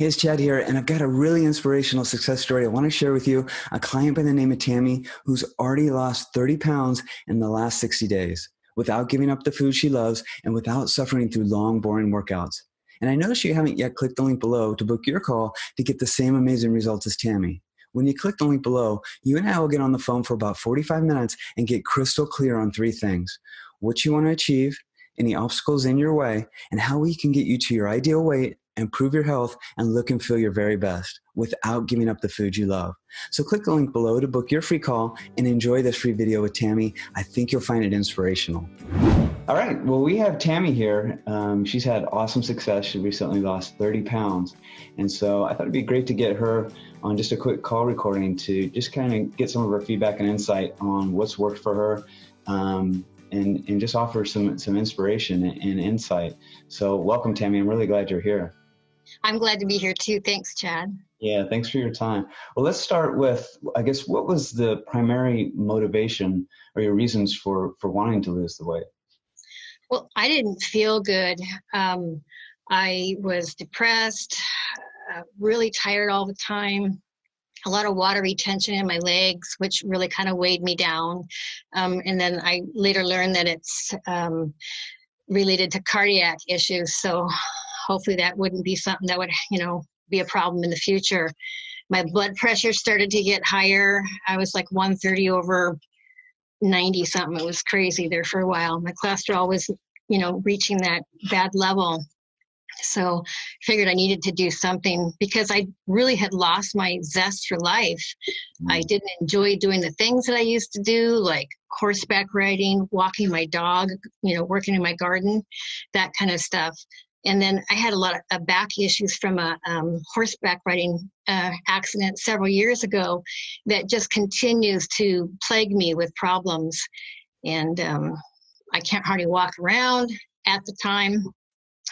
Hey, it's Chad here, and I've got a really inspirational success story I want to share with you. A client by the name of Tami who's already lost 30 pounds in the last 60 days without giving up the food she loves and without suffering through long, boring workouts. And I noticed you haven't yet clicked the link below to book your call to get the same amazing results as Tami. When you click the link below, you and I will get on the phone for about 45 minutes and get crystal clear on three things: what you want to achieve, any obstacles in your way, and how we can get you to your ideal weight, improve your health, and look and feel your very best without giving up the food you love. So click the link below to book your free call and enjoy this free video with Tami. I think you'll find it inspirational. All right, well, we have Tami here. She's had awesome success. She recently lost 30 pounds. And so I thought it'd be great to get her on just a quick call recording to just kind of get some of her feedback and insight on what's worked for her. And just offer some inspiration and insight. So welcome, Tami. I'm really glad you're here. I'm glad to be here too. Thanks, Chad. Yeah, thanks for your time. Well, let's start with, I guess, what was the primary motivation or your reasons for wanting to lose the weight? Well, I didn't feel good. I was depressed, really tired all the time, a lot of water retention in my legs, which really kind of weighed me down. And then I later learned that it's related to cardiac issues. So hopefully that wouldn't be something that would, be a problem in the future. My blood pressure started to get higher. I was like 130 over 90 something. It was crazy there for a while. My cholesterol was, reaching that bad level. So I figured I needed to do something because I really had lost my zest for life. I didn't enjoy doing the things that I used to do, like horseback riding, walking my dog, working in my garden, that kind of stuff. And then I had a lot of back issues from a horseback riding accident several years ago that just continues to plague me with problems. And I can't hardly walk around at the time.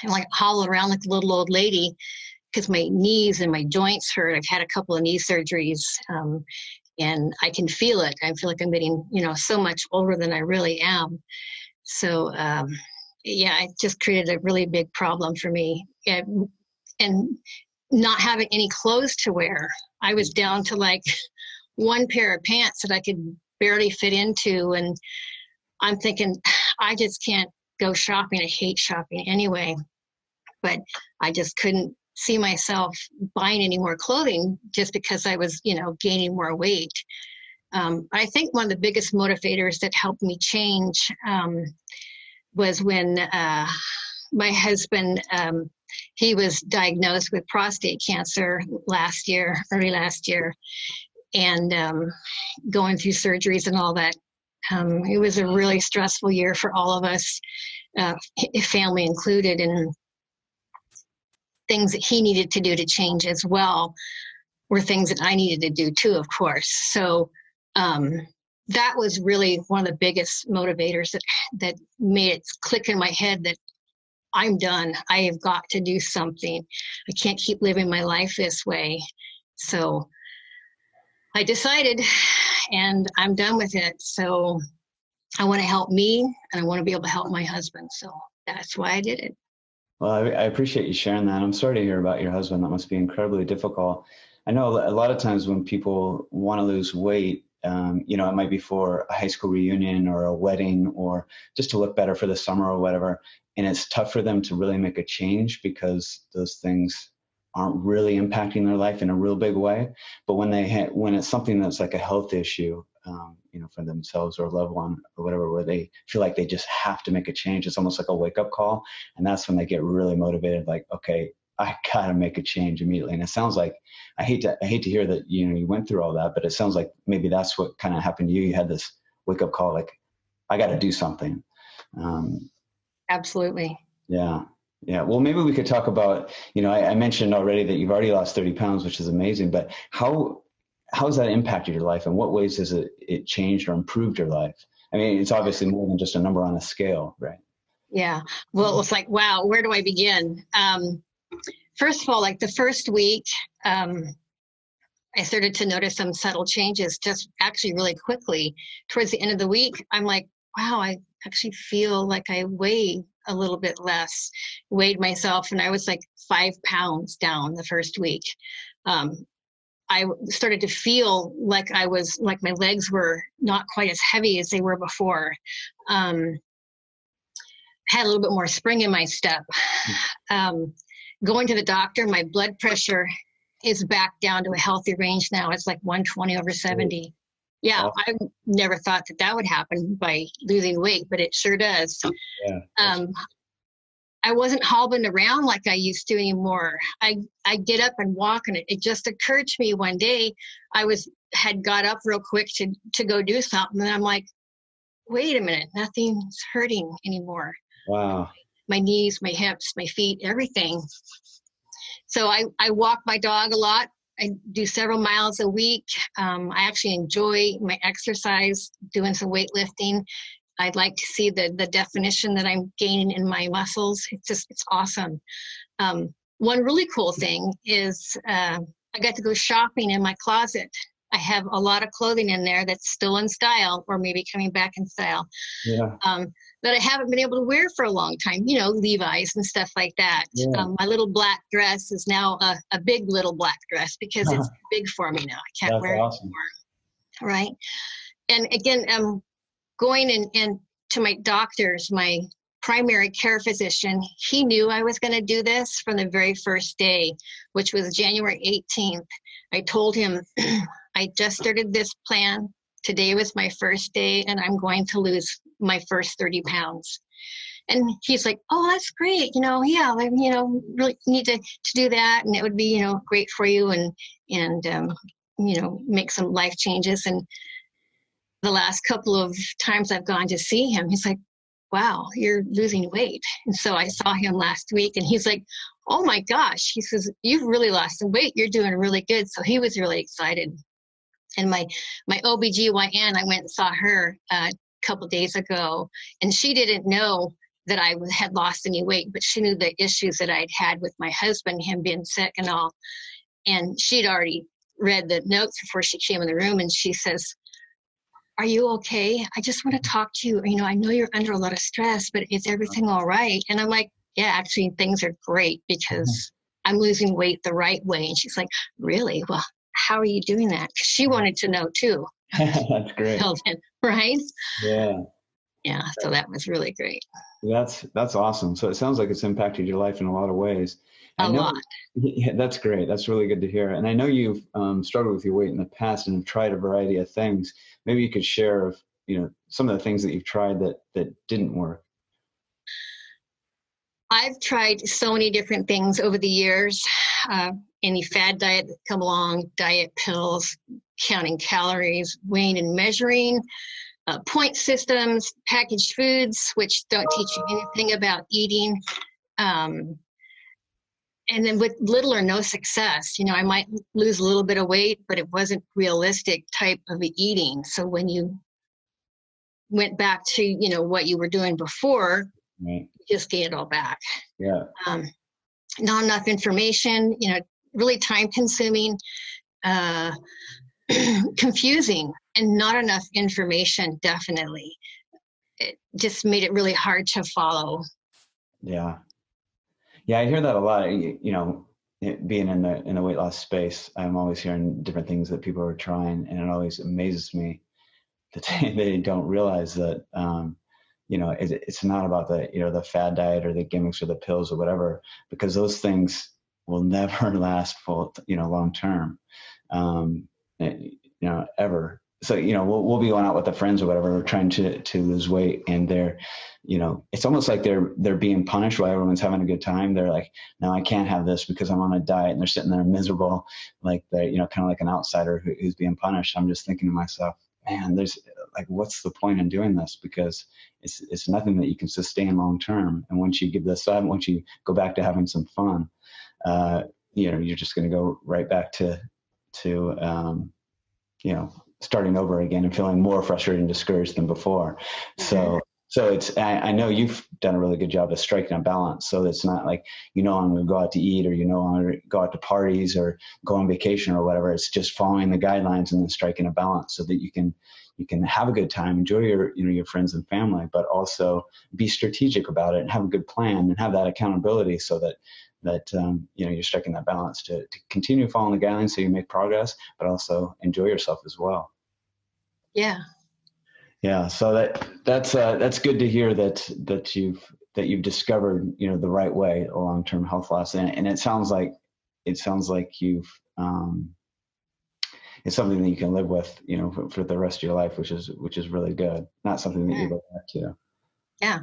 I'm like hobble around like a little old lady because my knees and my joints hurt. I've had a couple of knee surgeries, and I can feel it. I feel like I'm getting, so much older than I really am. So, it just created a really big problem for me. And not having any clothes to wear. I was down to like one pair of pants that I could barely fit into. And I'm thinking, I just can't go shopping. I hate shopping anyway, but I just couldn't see myself buying any more clothing just because I was, gaining more weight. I think one of the biggest motivators that helped me change was when my husband, he was diagnosed with prostate cancer early last year, and going through surgeries and all that. It was a really stressful year for all of us, family included, and things that he needed to do to change as well were things that I needed to do too, of course. So that was really one of the biggest motivators that made it click in my head that I'm done. I have got to do something. I can't keep living my life this way. So I decided, and I'm done with it. So I want to help me, and I want to be able to help my husband. So that's why I did it. Well, I appreciate you sharing that. I'm sorry to hear about your husband. That must be incredibly difficult. I know a lot of times when people want to lose weight, it might be for a high school reunion or a wedding or just to look better for the summer or whatever. And it's tough for them to really make a change because those things aren't really impacting their life in a real big way. But when it's something that's like a health issue, for themselves or a loved one or whatever, where they feel like they just have to make a change, it's almost like a wake up call. And that's when they get really motivated, like, okay, I gotta make a change immediately. And it sounds like, I hate to hear that, you went through all that, but it sounds like maybe that's what kind of happened to you. You had this wake up call, like, I got to do something. Absolutely. Yeah. Yeah. Well, maybe we could talk about, I mentioned already that you've already lost 30 pounds, which is amazing, but how has that impacted your life? And what ways has it changed or improved your life? I mean, it's obviously more than just a number on a scale, right? Yeah. Well, it's like, wow, where do I begin? First of all, like the first week, I started to notice some subtle changes just actually really quickly. Towards the end of the week, I'm like, wow, I actually feel like I weigh a little bit less, weighed myself, and I was like 5 pounds down the first week. I started to feel like my legs were not quite as heavy as they were before. Had a little bit more spring in my step. Going to the doctor, my blood pressure is back down to a healthy range now. It's like 120/70. Yeah, I never thought that would happen by losing weight, but it sure does. Yeah. I wasn't hobbling around like I used to anymore. I get up and walk, and it just occurred to me one day, had got up real quick to go do something, and I'm like, wait a minute, nothing's hurting anymore. Wow. My knees, my hips, my feet, everything. So I walk my dog a lot. I do several miles a week. I actually enjoy my exercise, doing some weightlifting. I'd like to see the definition that I'm gaining in my muscles. It's awesome. One really cool thing is I got to go shopping in my closet. I have a lot of clothing in there that's still in style, or maybe coming back in style, that I haven't been able to wear for a long time, Levi's and stuff like that. Yeah. My little black dress is now a big little black dress because it's big for me now. I can't wear it anymore. Right. And again, going in to my doctors, my primary care physician, he knew I was going to do this from the very first day, which was January 18th. I told him, I just started this plan. Today was my first day, and I'm going to lose my first 30 pounds. And he's like, oh, that's great. Really need to do that. And it would be, great for you and make some life changes. And the last couple of times I've gone to see him, he's like, wow, you're losing weight. And so I saw him last week, and he's like, oh my gosh, he says, you've really lost some weight. You're doing really good. So he was really excited. And my OBGYN, I went and saw her a couple of days ago, and she didn't know that I had lost any weight, but she knew the issues that I'd had with my husband, him being sick and all. And she'd already read the notes before she came in the room, and she says, are you okay? I just want to talk to you. I know you're under a lot of stress, but is everything all right? And I'm like, yeah, actually things are great because I'm losing weight the right way. And she's like, really? Well, how are you doing that? Because she wanted to know too. That's great. Right? Yeah. Yeah. So that was really great. That's awesome. So it sounds like it's impacted your life in a lot of ways. A lot. Yeah, that's great. That's really good to hear. And I know you've struggled with your weight in the past and have tried a variety of things. Maybe you could share, some of the things that you've tried that didn't work. I've tried so many different things over the years. Any fad diet that come along, diet pills, counting calories, weighing and measuring, point systems, packaged foods, which don't teach you anything about eating. And then with little or no success, I might lose a little bit of weight, but it wasn't realistic type of eating. So when you went back to, what you were doing before, right, you just gain it all back. Yeah. Not enough information, really time consuming, confusing, and not enough information, definitely. It just made it really hard to follow. Yeah. Yeah, I hear that a lot. Being in the weight loss space, I'm always hearing different things that people are trying, and it always amazes me that they don't realize that it's not about the fad diet or the gimmicks or the pills or whatever, because those things will never last full long term, ever. So we'll be going out with the friends or whatever, trying to lose weight, and they're it's almost like they're being punished while everyone's having a good time. They're like, no, I can't have this because I'm on a diet, and they're sitting there miserable, like they're kind of like an outsider who's being punished. I'm just thinking to myself, man, there's what's the point in doing this? Because it's nothing that you can sustain long term. And once you give this up, once you go back to having some fun, you're just going to go right back to starting over again and feeling more frustrated and discouraged than before. Mm-hmm. So So I know you've done a really good job of striking a balance. So it's not like, I'm going to go out to eat, or, I'm going to go out to parties or go on vacation or whatever. It's just following the guidelines and then striking a balance so that you can have a good time, enjoy your friends and family, but also be strategic about it and have a good plan and have that accountability so that you're striking that balance to continue following the guidelines so you make progress, but also enjoy yourself as well. Yeah. Yeah, so that's good to hear that you've discovered the right way a long-term health loss, and it sounds like you've it's something that you can live with for the rest of your life, which is really good. Not something that you go back to. Yeah.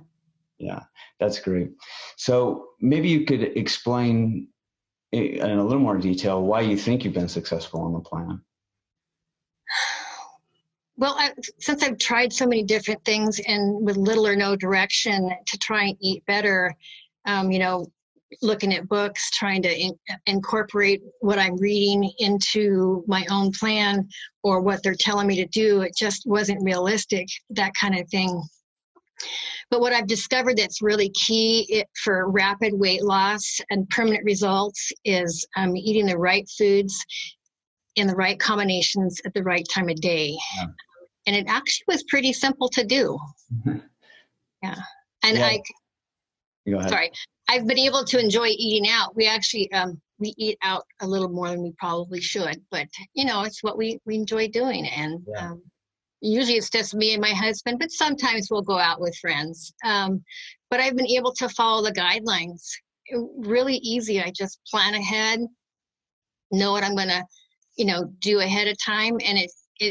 Yeah, that's great. So maybe you could explain in a little more detail why you think you've been successful on the plan. Well, since I've tried so many different things and with little or no direction to try and eat better, looking at books, trying to incorporate what I'm reading into my own plan or what they're telling me to do, it just wasn't realistic, that kind of thing. But what I've discovered that's really key for rapid weight loss and permanent results is eating the right foods in the right combinations at the right time of day. Yeah. And it actually was pretty simple to do. Mm-hmm. Yeah. And Go ahead. I've been able to enjoy eating out. We actually, we eat out a little more than we probably should, but it's what we enjoy doing. And usually it's just me and my husband, but sometimes we'll go out with friends. But I've been able to follow the guidelines really easy. I just plan ahead, know what I'm going to, do ahead of time. And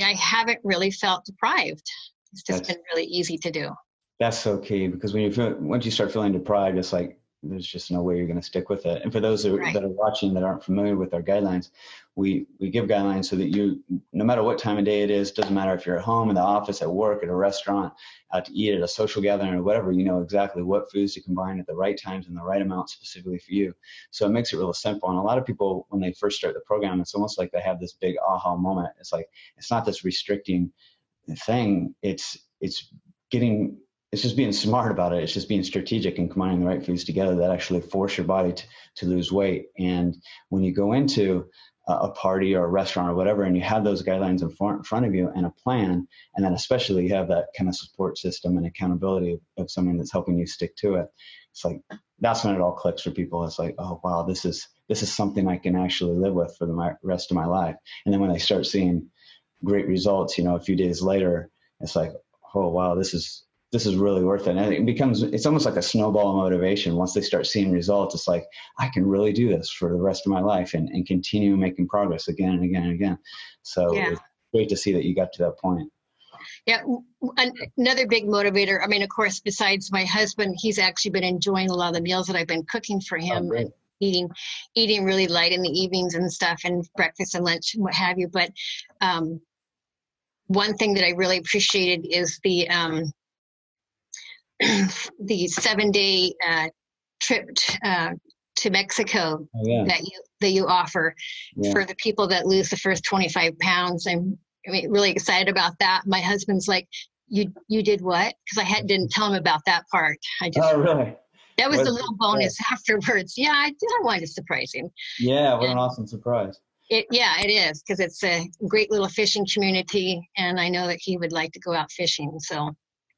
I haven't really felt deprived. It's just been really easy to do. That's so key, because once you start feeling deprived, it's like there's just no way you're going to stick with it. And for those that are watching that aren't familiar with our guidelines, we give guidelines so that no matter what time of day it is, doesn't matter if you're at home, in the office, at work, at a restaurant, out to eat, at a social gathering or whatever, you know exactly what foods to combine at the right times and the right amount specifically for you. So it makes it real simple. And a lot of people, when they first start the program, it's almost like they have this big aha moment. It's like, it's not this restricting thing. It's just being smart about it. It's just being strategic and combining the right foods together that actually force your body to lose weight. And when you go into a party or a restaurant or whatever, and you have those guidelines in front of you and a plan, and then especially you have that kind of support system and accountability of someone that's helping you stick to it, it's like, that's when it all clicks for people. It's like, oh, wow, this is something I can actually live with for the rest of my life. And then when they start seeing great results, a few days later, it's like, oh, wow, this is really worth it. And it's almost like a snowball of motivation. Once they start seeing results, it's like, I can really do this for the rest of my life and continue making progress again and again and again. So It's great to see that you got to that point. Yeah. Another big motivator, I mean, of course, besides my husband, he's actually been enjoying a lot of the meals that I've been cooking for him, and eating really light in the evenings and stuff, and breakfast and lunch and what have you. But one thing that I really appreciated is the 7-day trip to Mexico that you offer for the people that lose the first 25 pounds. I'm really excited about that. My husband's like, you did what? Because I didn't tell him about that part. Really? That was a little bonus afterwards. Yeah, I wanted to surprise him. Yeah, what an awesome surprise. It is, because it's a great little fishing community, and I know that he would like to go out fishing. So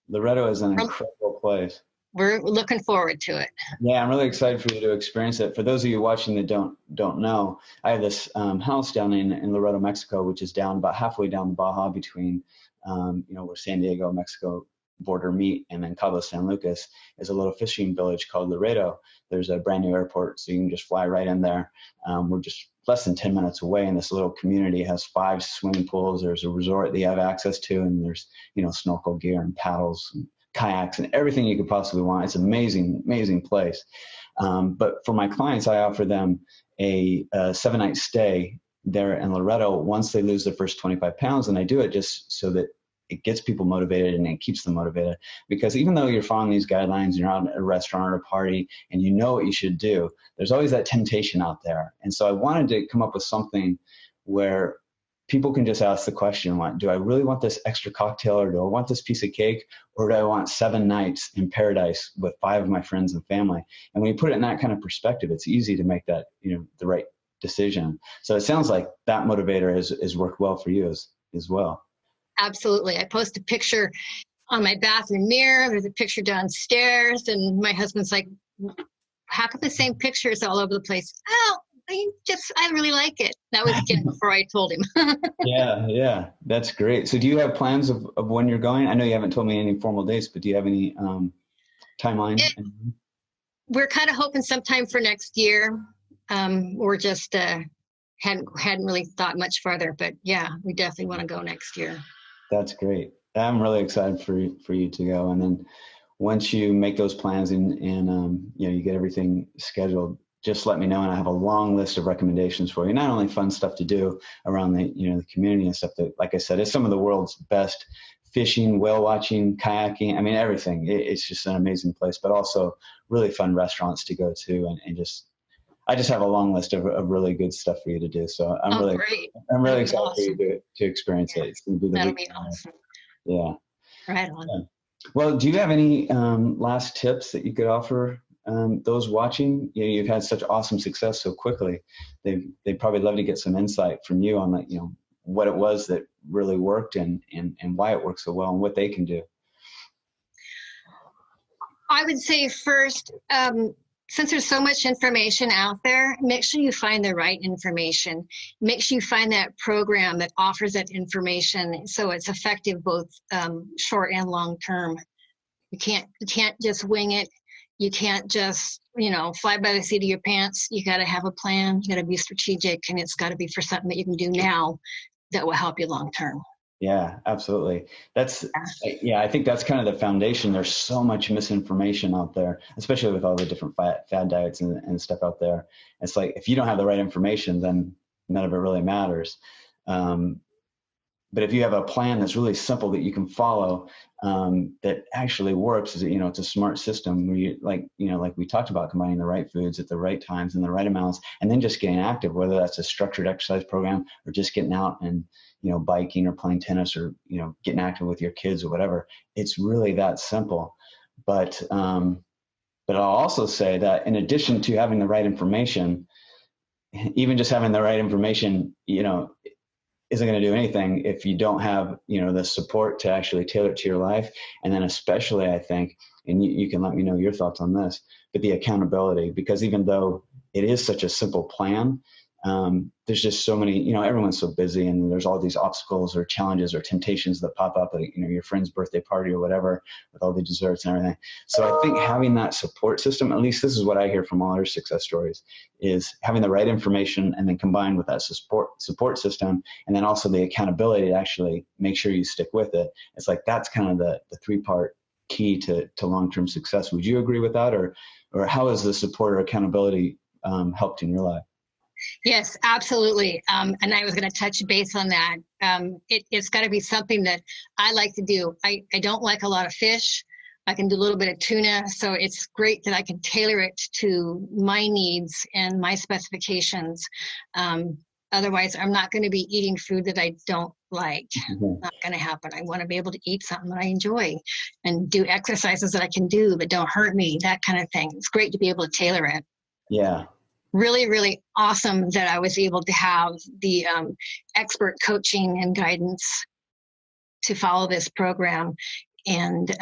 Loretto is an incredible place. We're looking forward to it. Yeah, I'm really excited for you to experience it. For those of you watching that don't know, I have this house down in Loretto, Mexico, which is down about halfway down the Baja between, where San Diego, Mexico border meet, and then Cabo San Lucas is a little fishing village called Laredo. There's a brand new airport, so you can just fly right in there. We're just less than 10 minutes away, and this little community has 5 swimming pools. There's a resort that you have access to, and there's snorkel gear and paddles and kayaks and everything you could possibly want. It's an amazing place. But for my clients, I offer them a 7-night stay there in Loretto once they lose their first 25 pounds, and I do it just so that it gets people motivated and it keeps them motivated. Because even though you're following these guidelines and you're out at a restaurant or a party and you know what you should do, there's always that temptation out there. And so I wanted to come up with something where people can just ask the question, do I really want this extra cocktail, or do I want this piece of cake, or do I want 7 nights in paradise with 5 of my friends and family? And when you put it in that kind of perspective, it's easy to make that, the right decision. So it sounds like that motivator has worked well for you as well. Absolutely. I post a picture on my bathroom mirror. There's a picture downstairs, and my husband's like, how come the same picture is all over the place? Oh, I really like it. That was again before I told him. Yeah, that's great. So do you have plans of when you're going? I know you haven't told me any formal dates, but do you have any timeline? We're kind of hoping sometime for next year. We're just hadn't really thought much farther, but yeah, we definitely want to go next year. That's great. I'm really excited for you to go. And then once you make those plans and you get everything scheduled, just let me know, and I have a long list of recommendations for you. Not only fun stuff to do around the the community and stuff that, like I said, is some of the world's best fishing, whale watching, kayaking. I mean, everything. It's just an amazing place, but also really fun restaurants to go to, and I just have a long list of really good stuff for you to do. So I'm really excited awesome. For you to experience it. It's going to be that'll be awesome. Yeah. Right on. Yeah. Well, do you have any last tips that you could offer those watching? You've had such awesome success so quickly. They'd probably love to get some insight from you on that, what it was that really worked and why it worked so well and what they can do. I would say first, since there's so much information out there, make sure you find the right information. Make sure you find that program that offers that information so it's effective both short and long term. You can't just wing it. You can't just, fly by the seat of your pants. You got to have a plan. You got to be strategic, and it's got to be for something that you can do now that will help you long term. Yeah, absolutely. I think that's kind of the foundation. There's so much misinformation out there, especially with all the different fad diets and stuff out there. It's like, if you don't have the right information, then none of it really matters. But if you have a plan that's really simple that you can follow, that actually works, it's a smart system where you like we talked about, combining the right foods at the right times and the right amounts, and then just getting active, whether that's a structured exercise program or just getting out and, biking or playing tennis or, getting active with your kids or whatever. It's really that simple. But I'll also say that in addition to having the right information, even just having the right information, isn't going to do anything if you don't have, the support to actually tailor it to your life. And then especially, I think, and you can let me know your thoughts on this, but the accountability, because even though it is such a simple plan, there's just so many, everyone's so busy, and there's all these obstacles or challenges or temptations that pop up, like, your friend's birthday party or whatever, with all the desserts and everything. So I think having that support system, at least this is what I hear from all our success stories, is having the right information and then combined with that support system, and then also the accountability to actually make sure you stick with it. It's like, that's kind of the 3-part key to long-term success. Would you agree with that? Or how has the support or accountability helped in your life? Yes, absolutely. And I was going to touch base on that. It's got to be something that I like to do. I don't like a lot of fish. I can do a little bit of tuna. So it's great that I can tailor it to my needs and my specifications. Otherwise, I'm not going to be eating food that I don't like. Mm-hmm. Not going to happen. I want to be able to eat something that I enjoy and do exercises that I can do that don't hurt me, that kind of thing. It's great to be able to tailor it. Yeah. Really, really awesome that I was able to have the expert coaching and guidance to follow this program and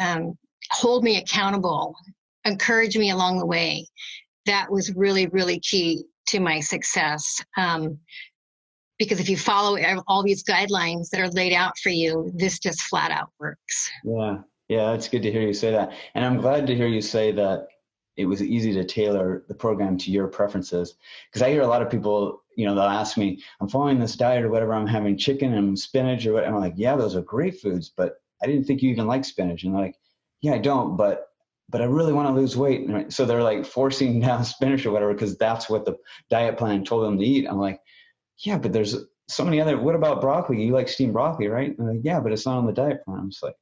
hold me accountable, encourage me along the way. That was really, really key to my success. Because if you follow all these guidelines that are laid out for you, this just flat out works. Yeah, it's good to hear you say that. And I'm glad to hear you say that it was easy to tailor the program to your preferences. Because I hear a lot of people, they'll ask me, I'm following this diet or whatever, I'm having chicken and spinach or whatever. I'm like, yeah, those are great foods, but I didn't think you even like spinach. And they're like, yeah, I don't, but I really want to lose weight. And so they're like forcing down spinach or whatever, because that's what the diet plan told them to eat. I'm like, yeah, but there's so many other, what about broccoli? You like steamed broccoli, right? And they're like, yeah, but it's not on the diet plan. I'm just like,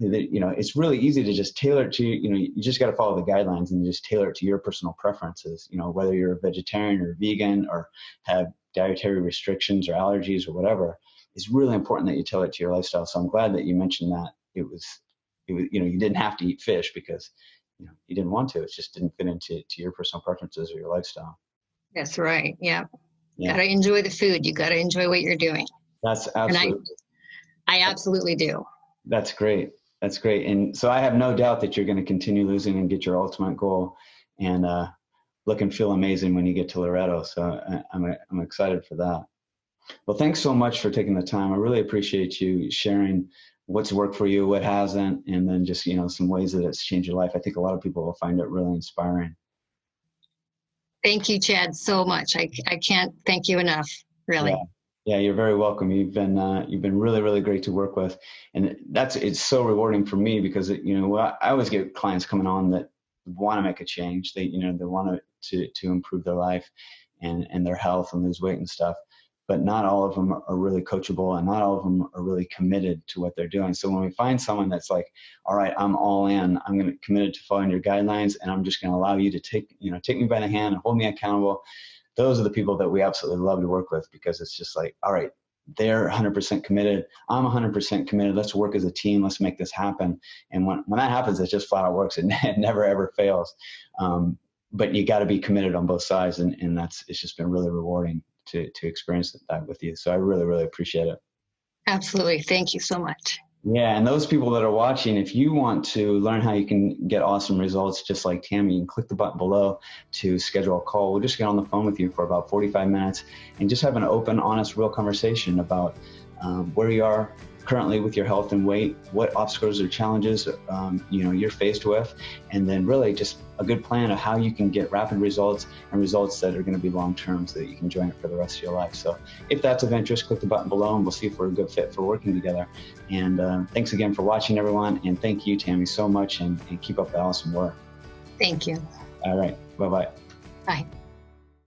it's really easy to just tailor it to, you just got to follow the guidelines and just tailor it to your personal preferences, whether you're a vegetarian or vegan or have dietary restrictions or allergies or whatever. it's really important that you tell it to your lifestyle. So I'm glad that you mentioned that it was, you know, you didn't have to eat fish because, you know, you didn't want to. It just didn't fit into your personal preferences or your lifestyle. That's right. Yeah. Yeah. Got to enjoy the food. You got to enjoy what you're doing. That's And absolutely. I absolutely do. That's great. That's great. And so I have no doubt that you're going to continue losing and get your ultimate goal, and look and feel amazing when you get to Loretto. So I'm excited for that. Well, thanks so much for taking the time. I really appreciate you sharing what's worked for you, what hasn't, and then just, you know, some ways that it's changed your life. I think a lot of people will find it really inspiring. Thank you, Chad, so much. I can't thank you enough, really. Yeah. Yeah, you're very welcome. You've been really, really great to work with, and it's so rewarding for me because you know, I always get clients coming on that want to make a change. They want to improve their life and their health and lose weight and stuff. But not all of them are really coachable, and not all of them are really committed to what they're doing. So when we find someone that's like, all right, I'm all in, I'm going to committed to following your guidelines, and I'm just going to allow you to take me by the hand and hold me accountable. Those are the people that we absolutely love to work with, because it's just like, all right, they're 100% committed. I'm 100% committed. Let's work as a team. Let's make this happen. And when that happens, it just flat out works. It never, ever fails. But you got to be committed on both sides. And it's just been really rewarding to experience that with you. So I really, really appreciate it. Absolutely. Thank you so much. Yeah, and those people that are watching, if you want to learn how you can get awesome results just like Tami, you can click the button below to schedule a call. We'll just get on the phone with you for about 45 minutes and just have an open, honest, real conversation about where you are currently with your health and weight, what obstacles or challenges you're faced with, and then really just a good plan of how you can get rapid results and results that are going to be long-term so that you can join it for the rest of your life. So if that's of interest, click the button below and we'll see if we're a good fit for working together. And thanks again for watching, everyone. And thank you, Tami, so much, and keep up the awesome work. Thank you. All right. Bye-bye. Bye.